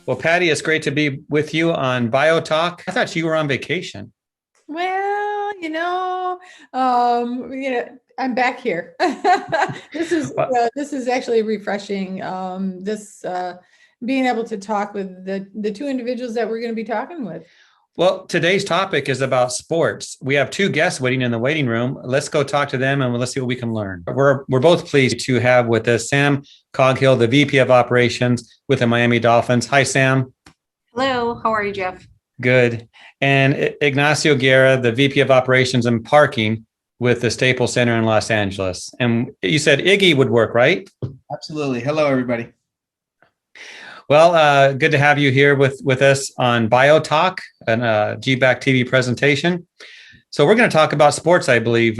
Well, Patty, it's great to be with you on BioTalk. I thought you were on vacation. Well, I'm back here. This is Well, this is actually refreshing. This being able to talk with the two individuals that we're going to be talking with. today's topic is about sports. We have two guests waiting in the waiting room. Let's go talk to them and let's see what we can learn. We're both pleased to have with us Sam Coghill, the VP of Operations with the Miami Dolphins. Hi, Sam. Hello, how are you, Jeff? Good. And Ignacio Guerra, the VP of Operations and Parking with the Staples Center in Los Angeles. And you said Iggy would work, right? Absolutely. Hello, everybody. Well, good to have you here with us on BioTalk, and GBACtv presentation. So we're going to talk about sports, I believe.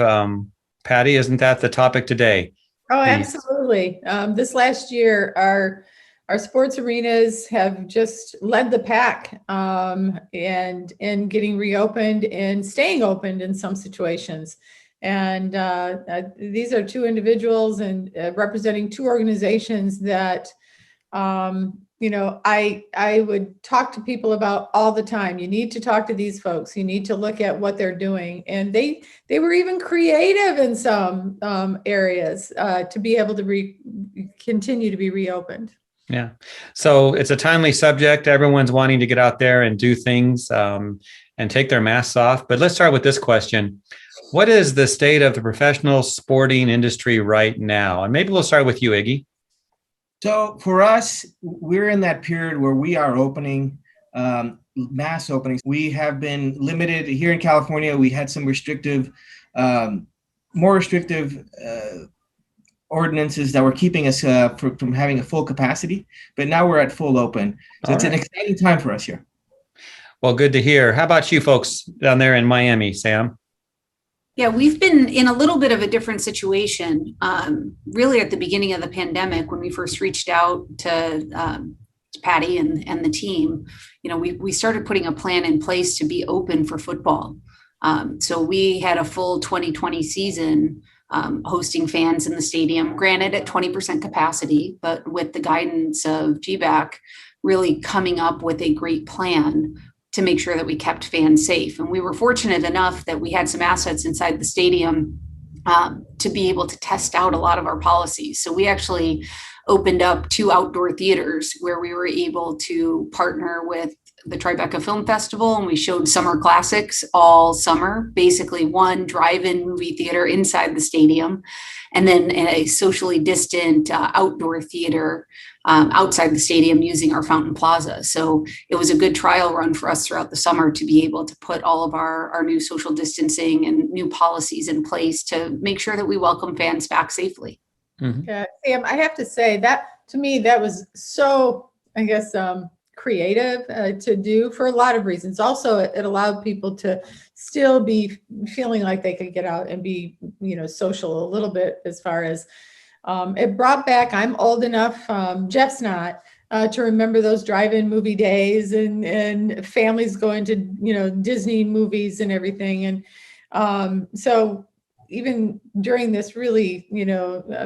Patty, isn't that the topic today? Oh, absolutely. This last year, our sports arenas have just led the pack and getting reopened and staying opened in some situations. And these are two individuals and representing two organizations that I would talk to people about all the time. You need to talk to these folks. You need to look at what they're doing. And they were even creative in some areas to be able to continue to be reopened. Yeah. So it's a timely subject. Everyone's wanting to get out there and do things and take their masks off. But let's start with this question. What is the state of the professional sporting industry right now? And maybe we'll start with you, Iggy. So for us, we're in that period where we are opening mass openings. We have been limited here in California. We had some more restrictive ordinances that were keeping us from having a full capacity. But now we're at full open. So it's an exciting time for us here. Well, good to hear. How about you folks down there in Miami, Sam? Yeah, we've been in a little bit of a different situation, really at the beginning of the pandemic when we first reached out to Patty and the team. We started putting a plan in place to be open for football. So we had a full 2020 season hosting fans in the stadium, granted at 20% capacity, but with the guidance of GBAC really coming up with a great plan to make sure that we kept fans safe. And we were fortunate enough that we had some assets inside the stadium to be able to test out a lot of our policies. So we actually opened up 2 outdoor theaters where we were able to partner with the Tribeca Film Festival, and we showed summer classics all summer, basically one drive-in movie theater inside the stadium, and then a socially distant outdoor theater outside the stadium using our Fountain Plaza. So it was a good trial run for us throughout the summer to be able to put all of our new social distancing and new policies in place to make sure that we welcome fans back safely. Mm-hmm. Yeah, Sam, I have to say that to me, that was so, I guess, creative to do for a lot of reasons. Also, it allowed people to still be feeling like they could get out and be, social a little bit as far as it brought back, I'm old enough, Jeff's not, to remember those drive-in movie days and families going to, Disney movies and everything. And so even during this really,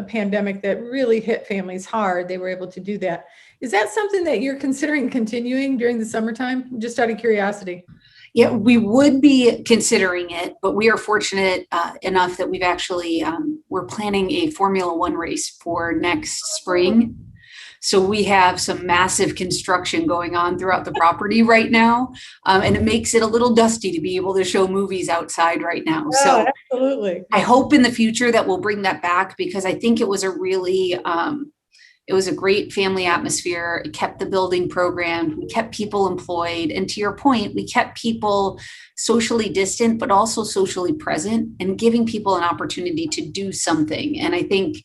pandemic that really hit families hard, they were able to do that. Is that something that you're considering continuing during the summertime? Just out of curiosity. Yeah, we would be considering it, but we are fortunate enough that we've actually, we're planning a Formula One race for next spring. So we have some massive construction going on throughout the property right now. And it makes it a little dusty to be able to show movies outside right now. Oh, so absolutely. I hope in the future that we'll bring that back, because I think it was a really, it was a great family atmosphere. It kept the building programmed. We kept people employed. And to your point, we kept people socially distant, but also socially present and giving people an opportunity to do something. And I think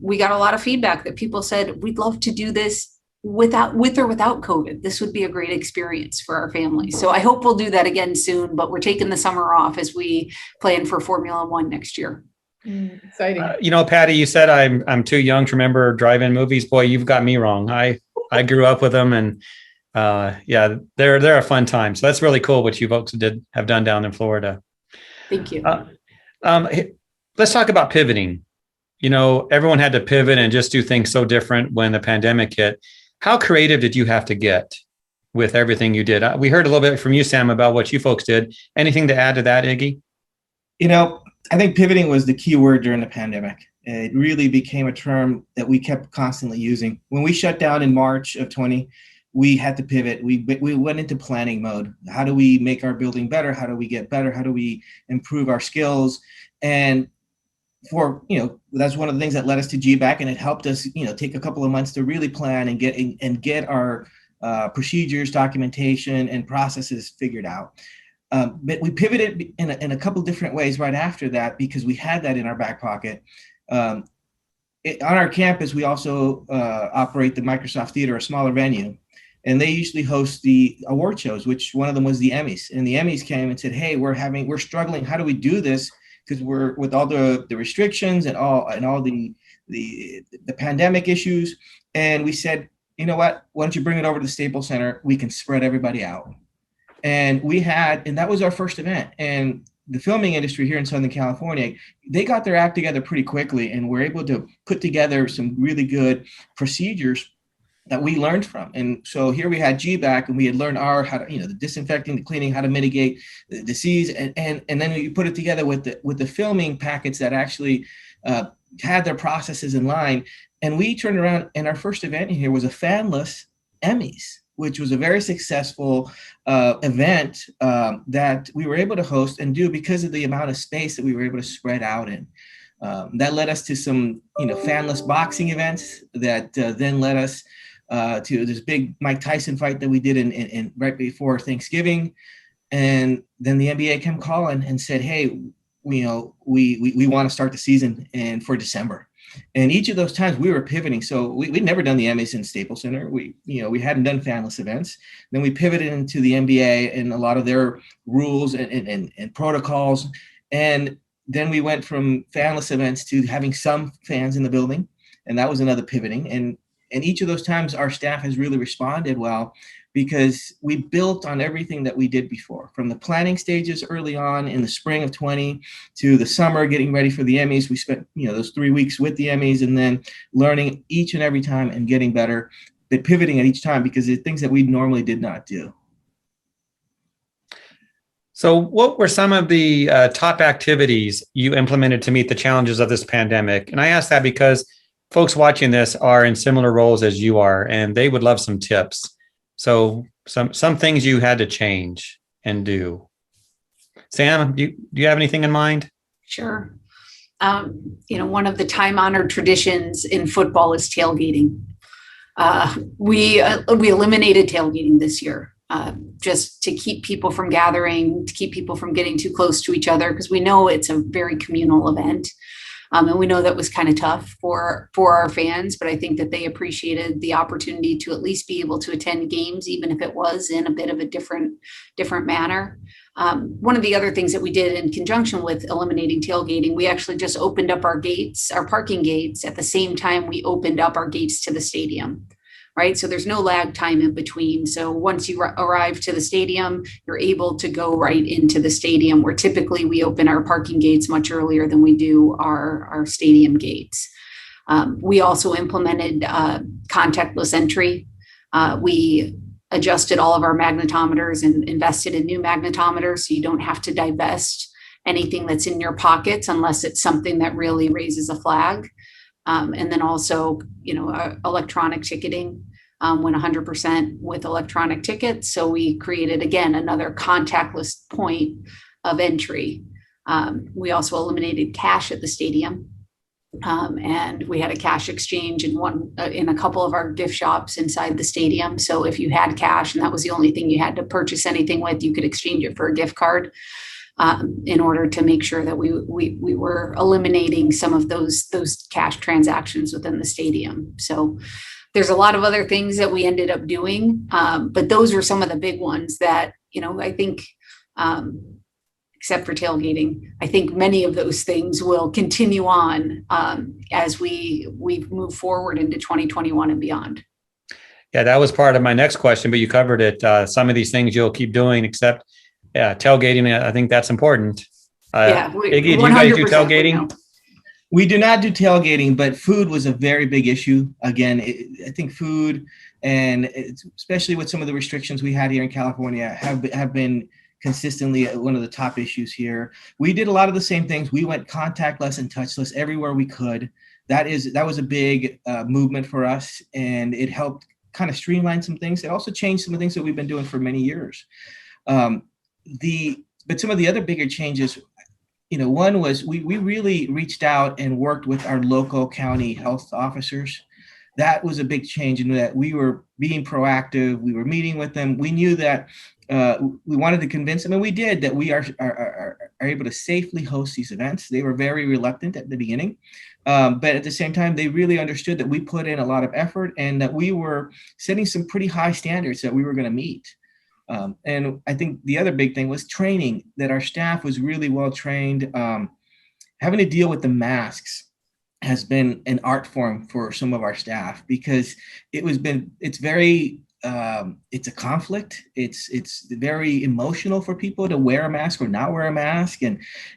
we got a lot of feedback that people said, we'd love to do this with or without COVID. This would be a great experience for our family. So I hope we'll do that again soon, but we're taking the summer off as we plan for Formula One next year. Exciting. Patty, you said I'm too young to remember drive-in movies. Boy, you've got me wrong. I grew up with them, and they're a fun time. So that's really cool what you folks have done down in Florida. Thank you. Let's talk about pivoting. Everyone had to pivot and just do things so different when the pandemic hit. How creative did you have to get with everything you did? We heard a little bit from you, Sam, about what you folks did. Anything to add to that, Iggy? I think pivoting was the key word during the pandemic. It really became a term that we kept constantly using. When we shut down in March of 20, we had to pivot. We went into planning mode. How do we make our building better? How do we get better? How do we improve our skills? And that's one of the things that led us to GBAC, and it helped us, take a couple of months to really plan and get our procedures, documentation, and processes figured out. But we pivoted in a couple different ways right after that, because we had that in our back pocket. On our campus, we also operate the Microsoft Theater, a smaller venue, and they usually host the award shows, which one of them was the Emmys. And the Emmys came and said, "Hey, we're struggling. How do we do this? Because we're with all the restrictions and all the pandemic issues." And we said, "You know what? Why don't you bring it over to the Staples Center? We can spread everybody out." And that was our first event. And the filming industry here in Southern California, they got their act together pretty quickly and were able to put together some really good procedures that we learned from. And so here we had GBAC, and we had learned the disinfecting, the cleaning, how to mitigate the disease. And then we put it together with the filming packets that actually had their processes in line. And we turned around, and our first event here was a fanless Emmys, which was a very successful event that we were able to host and do because of the amount of space that we were able to spread out in. That led us to some, fanless boxing events that then led us to this big Mike Tyson fight that we did in right before Thanksgiving. And then the NBA came calling and said, "Hey, we want to start the season and for December." And each of those times we were pivoting. So we'd never done the Emmys in Staples Center. We hadn't done fanless events. Then we pivoted into the NBA and a lot of their rules and protocols. And then we went from fanless events to having some fans in the building. And that was another pivoting. And each of those times our staff has really responded well, because we built on everything that we did before, from the planning stages early on in the spring of 20 to the summer getting ready for the Emmys. We spent those 3 weeks with the Emmys, and then learning each and every time and getting better, but pivoting at each time because it's things that we normally did not do. So what were some of the top activities you implemented to meet the challenges of this pandemic? And I ask that because folks watching this are in similar roles as you are, and they would love some tips. So some things you had to change and do. Sam, do you have anything in mind? Sure. One of the time-honored traditions in football is tailgating. We eliminated tailgating this year, just to keep people from gathering, to keep people from getting too close to each other, because we know it's a very communal event. And we know that was kind of tough for our fans, but I think that they appreciated the opportunity to at least be able to attend games, even if it was in a bit of a different manner. One of the other things that we did in conjunction with eliminating tailgating, we actually just opened up our parking gates at the same time we opened up our gates to the stadium. Right. So there's no lag time in between. So once you arrive to the stadium, you're able to go right into the stadium, where typically we open our parking gates much earlier than we do our stadium gates. We also implemented contactless entry. We adjusted all of our magnetometers and invested in new magnetometers, so you don't have to divest anything that's in your pockets unless it's something that really raises a flag. And then also, electronic ticketing, went 100% with electronic tickets. So we created, again, another contactless point of entry. We also eliminated cash at the stadium. And we had a cash exchange in a couple of our gift shops inside the stadium. So if you had cash and that was the only thing you had to purchase anything with, you could exchange it for a gift card. In order to make sure that we were eliminating some of those cash transactions within the stadium. So there's a lot of other things that we ended up doing, but those were some of the big ones that, I think, except for tailgating, I think many of those things will continue on as we move forward into 2021 and beyond. Yeah, that was part of my next question, but you covered it. Some of these things you'll keep doing, except tailgating. I think that's important. Yeah, Iggy, do you guys do tailgating? We do not do tailgating, but food was a very big issue. Again, I think food, and especially with some of the restrictions we had here in California, have been consistently one of the top issues here. We did a lot of the same things. We went contactless and touchless everywhere we could. That was a big movement for us, and it helped kind of streamline some things. It also changed some of the things that we've been doing for many years. But some of the other bigger changes, one was we really reached out and worked with our local county health officers. That was a big change in that we were being proactive. We were meeting with them. We knew that we wanted to convince them, and we did, that we are able to safely host these events. They were very reluctant at the beginning, but at the same time, they really understood that we put in a lot of effort and that we were setting some pretty high standards that we were going to meet. And I think the other big thing was training, that our staff was really well trained. Having to deal with the masks has been an art form for some of our staff, because it's a conflict. It's very emotional for people to wear a mask or not wear a mask.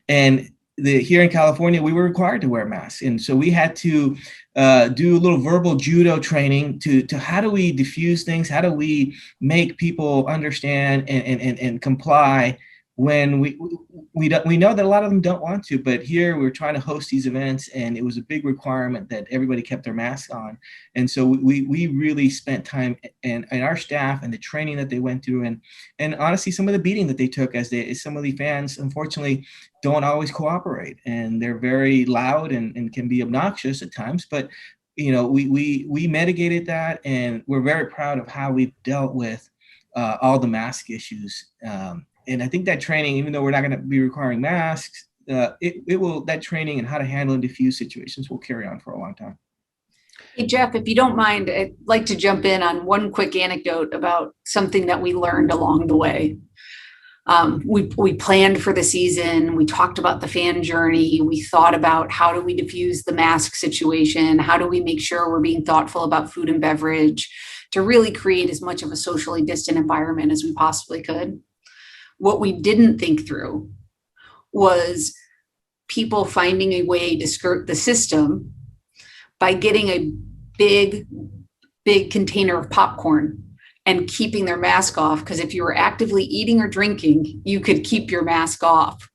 And here in California, we were required to wear masks. And so we had to do a little verbal judo training to how do we diffuse things? How do we make people understand and comply when we know that a lot of them don't want to, but here we're trying to host these events, and it was a big requirement that everybody kept their masks on. And so we really spent time, and our staff and the training that they went through, and honestly, some of the beating that they took as some of the fans, unfortunately, don't always cooperate, and they're very loud and can be obnoxious at times. But we mitigated that, and we're very proud of how we've dealt with all the mask issues. And I think that training, even though we're not going to be requiring masks, that training and how to handle and diffuse situations will carry on for a long time. Hey, Jeff, if you don't mind, I'd like to jump in on one quick anecdote about something that we learned along the way. We planned for the season. We talked about the fan journey. We thought about how do we diffuse the mask situation? How do we make sure we're being thoughtful about food and beverage to really create as much of a socially distant environment as we possibly could? What we didn't think through was people finding a way to skirt the system by getting a big container of popcorn and keeping their mask off. Because if you were actively eating or drinking, you could keep your mask off.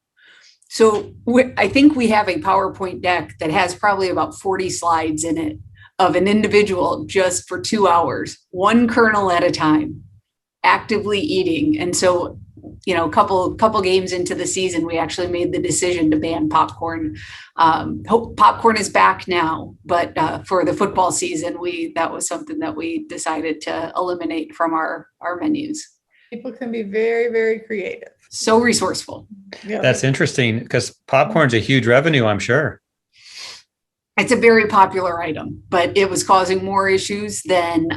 So I think we have a PowerPoint deck that has probably about 40 slides in it of an individual just for 2 hours, one kernel at a time, actively eating. And so a couple games into the season, we actually made the decision to ban popcorn. Popcorn is back now, but for the football season, that was something that we decided to eliminate from our menus. People can be very, very creative. So resourceful. Yeah. That's interesting, because popcorn's a huge revenue, I'm sure. It's a very popular item, but it was causing more issues than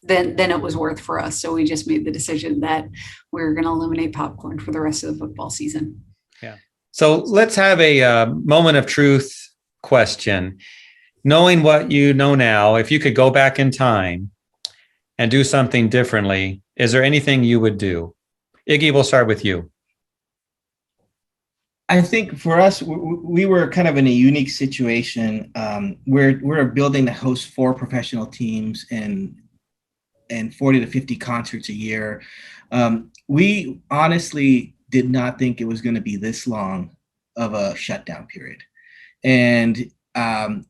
it was worth for us. So we just made the decision that we're going to eliminate popcorn for the rest of the football season. Yeah. So let's have a moment of truth question. Knowing what you know now, if you could go back in time and do something differently, is there anything you would do? Iggy, we'll start with you. I think for us, we were kind of in a unique situation. We're a building that hosts 4 professional teams and 40 to 50 concerts a year. We honestly did not think it was going to be this long of a shutdown period. And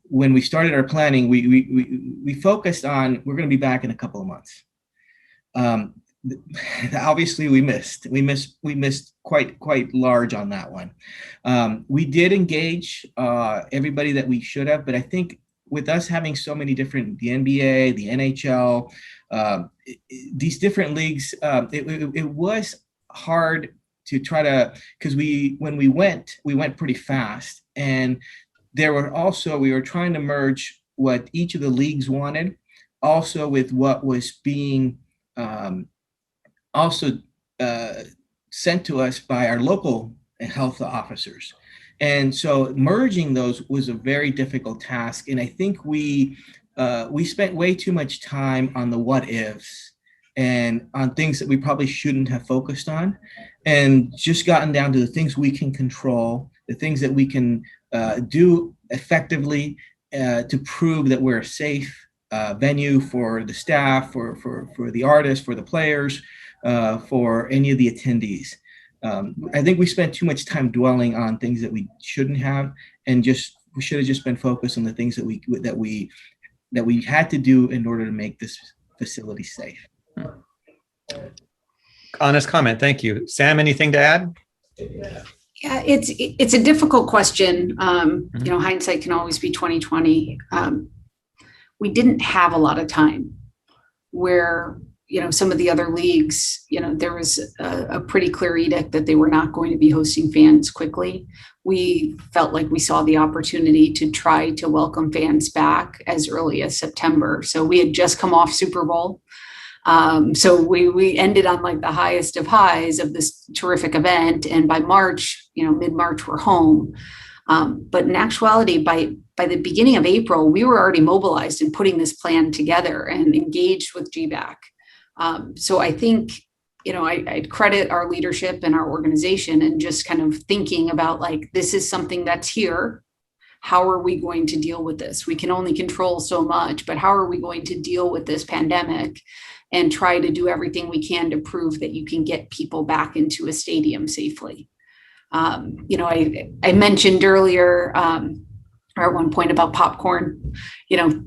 when we started our planning, we focused on, we're going to be back in a couple of months. Obviously we missed quite large on that one. We did engage everybody that we should have, but I think with us having so many different, the NBA, the NHL, these different leagues, it was hard to try to, because when we went pretty fast, and we were trying to merge what each of the leagues wanted, also with what was being sent to us by our local health officers. And so merging those was a very difficult task. And I think we spent way too much time on the what ifs and on things that we probably shouldn't have focused on, and just gotten down to the things we can control, the things that we can do effectively to prove that we're a safe venue for the staff, for the artists, for the players, for any of the attendees. I think we spent too much time dwelling on things that we shouldn't have, and we should have just been focused on the things that we had to do in order to make this facility safe. Honest comment. Thank you. Sam, anything to add? Yeah, it's a difficult question. Hindsight can always be 2020. We didn't have a lot of time where, some of the other leagues, there was a pretty clear edict that they were not going to be hosting fans quickly. We felt like we saw the opportunity to try to welcome fans back as early as September. So we had just come off Super Bowl. So we ended on like the highest of highs of this terrific event. And by March, mid-March, we're home. But in actuality, by the beginning of April, we were already mobilized and putting this plan together and engaged with GBAC. So I think, I'd credit our leadership and our organization and just kind of thinking about like, this is something that's here. How are we going to deal with this? We can only control so much, but how are we going to deal with this pandemic and try to do everything we can to prove that you can get people back into a stadium safely? I mentioned earlier, or at one point about popcorn,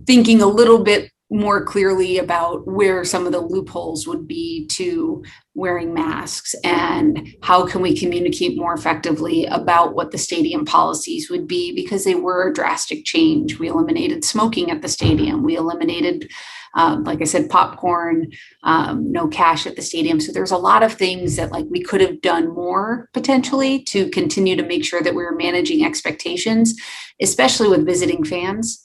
thinking a little bit more clearly about where some of the loopholes would be to wearing masks and how can we communicate more effectively about what the stadium policies would be, because they were a drastic change. We eliminated smoking at the stadium. We eliminated, like I said, popcorn, no cash at the stadium. So there's a lot of things that like we could have done more potentially to continue to make sure that we were managing expectations, especially with visiting fans.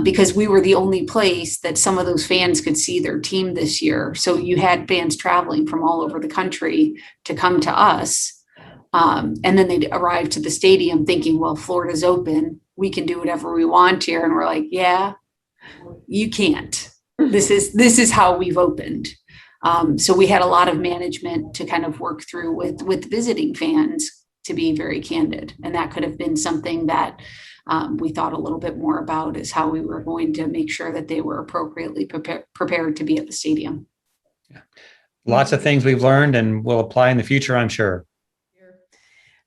Because we were the only place that some of those fans could see their team this year. So you had fans traveling from all over the country to come to us. And then they'd arrive to the stadium thinking, well, Florida's open. We can do whatever we want here. And we're like, yeah, you can't. This is how we've opened. So we had a lot of management to kind of work through with visiting fans, to be very candid. And that could have been something that we thought a little bit more about, is how we were going to make sure that they were appropriately prepared to be at the stadium. Yeah. Lots of things we've learned and will apply in the future, I'm sure.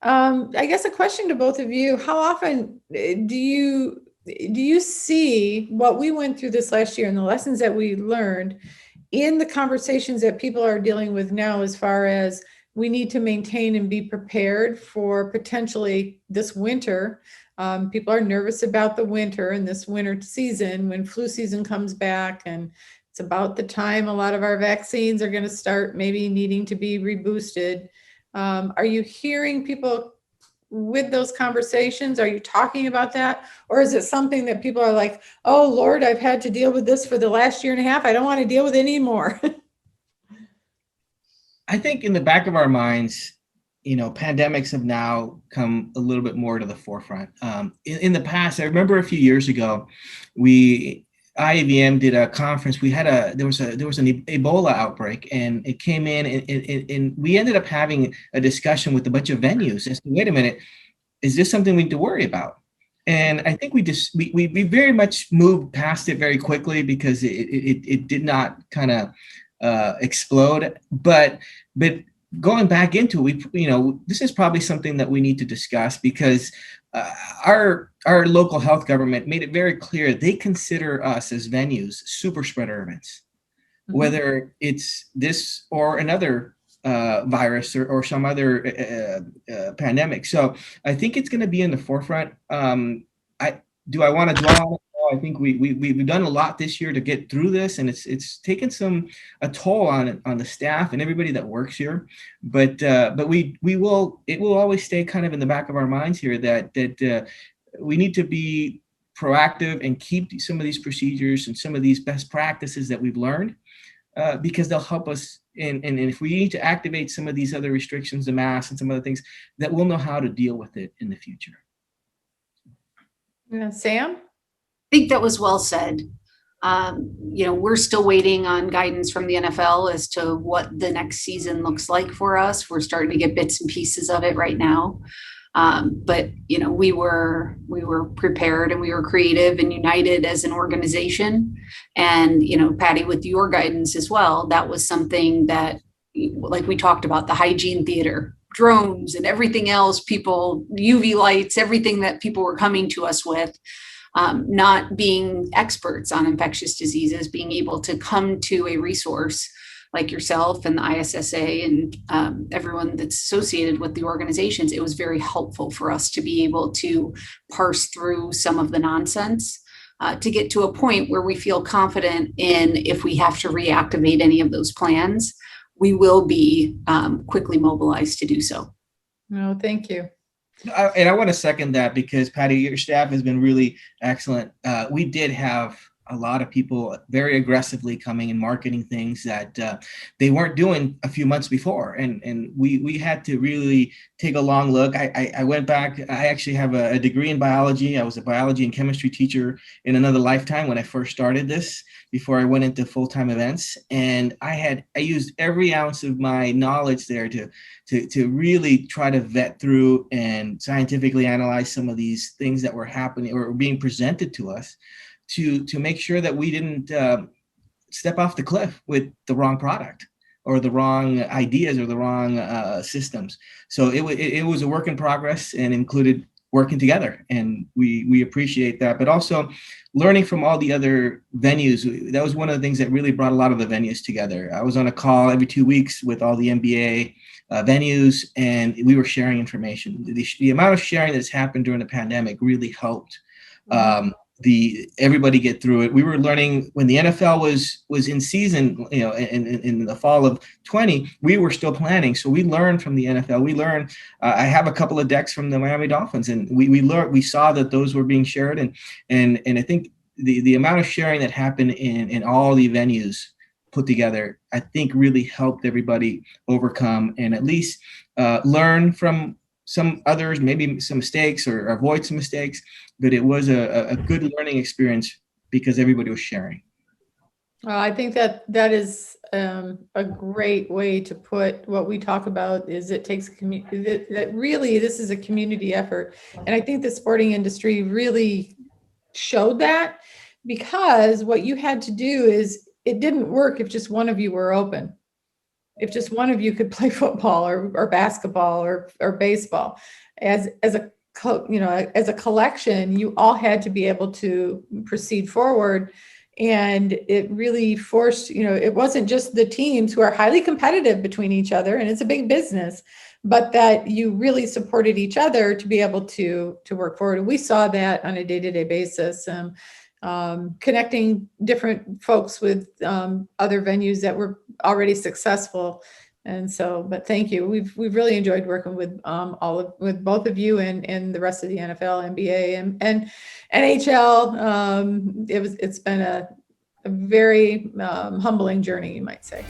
I guess a question to both of you: how often do you see what we went through this last year and the lessons that we learned in the conversations that people are dealing with now, as far as we need to maintain and be prepared for potentially this winter? People are nervous about the winter and this winter season when flu season comes back, and it's about the time a lot of our vaccines are going to start maybe needing to be reboosted. Are you hearing people with those conversations? Are you talking about that? Or is it something that people are like, oh, Lord, I've had to deal with this for the last year and a half. I don't want to deal with it anymore. I think in the back of our minds, pandemics have now come a little bit more to the forefront. In the past, I remember a few years ago, IAVM did a conference. There was an Ebola outbreak, and it came in, and we ended up having a discussion with a bunch of venues as to, wait a minute, is this something we need to worry about? And I think we very much moved past it very quickly, because it did not kind of explode, but going back into it, this is probably something that we need to discuss, because our local health government made it very clear they consider us as venues super spreader events, whether it's this or another virus or some other pandemic. So I think it's going to be in the forefront. Do I want to dwell on it? I think we've done a lot this year to get through this, and it's taken a toll on the staff and everybody that works here. But it will always stay kind of in the back of our minds here that we need to be proactive and keep some of these procedures and some of these best practices that we've learned, because they'll help us. And if we need to activate some of these other restrictions, the masks and some other things, that we'll know how to deal with it in the future. Yeah, Sam? I think that was well said. We're still waiting on guidance from the NFL as to what the next season looks like for us. We're starting to get bits and pieces of it right now. But we were prepared, and we were creative and united as an organization. And Patty, with your guidance as well, that was something that, like we talked about, the hygiene theater, drones, and everything else, people, UV lights, everything that people were coming to us with. Not being experts on infectious diseases, being able to come to a resource like yourself and the ISSA and everyone that's associated with the organizations, it was very helpful for us to be able to parse through some of the nonsense to get to a point where we feel confident in, if we have to reactivate any of those plans, we will be quickly mobilized to do so. No, thank you. And I want to second that, because Patty, your staff has been really excellent. We did have a lot of people very aggressively coming and marketing things that they weren't doing a few months before. And we had to really take a long look. I went back. I actually have a degree in biology. I was a biology and chemistry teacher in another lifetime when I first started this, before I went into full-time events. And I used every ounce of my knowledge there to really try to vet through and scientifically analyze some of these things that were happening or being presented to us, to make sure that we didn't step off the cliff with the wrong product or the wrong ideas or the wrong systems. So it was a work in progress, and included working together. And we appreciate that, but also learning from all the other venues. That was one of the things that really brought a lot of the venues together. I was on a call every 2 weeks with all the NBA venues, and we were sharing information. The amount of sharing that's happened during the pandemic really helped everybody get through it. We were learning when the NFL was in season, in the fall of 20, we were still planning. So we learned from the NFL. We learned, I have a couple of decks from the Miami Dolphins, and we learned, we saw that those were being shared. And I think the amount of sharing that happened in all the venues put together, I think really helped everybody overcome and at least learn from some others, maybe some mistakes, or avoid some mistakes. But it was a good learning experience because everybody was sharing. I think that is a great way to put what we talk about. Is it takes that really, this is a community effort. And I think the sporting industry really showed that, because what you had to do is, it didn't work if just one of you were open. If just one of you could play football or basketball or baseball, as a collection, you all had to be able to proceed forward. And it really forced, it wasn't just the teams who are highly competitive between each other, and it's a big business, but that you really supported each other to be able to work forward. And we saw that on a day-to-day basis. Connecting different folks with other venues that were already successful. And so, but thank you. We've really enjoyed working with with both of you and the rest of the NFL, NBA, and NHL. It's been a very humbling journey, you might say.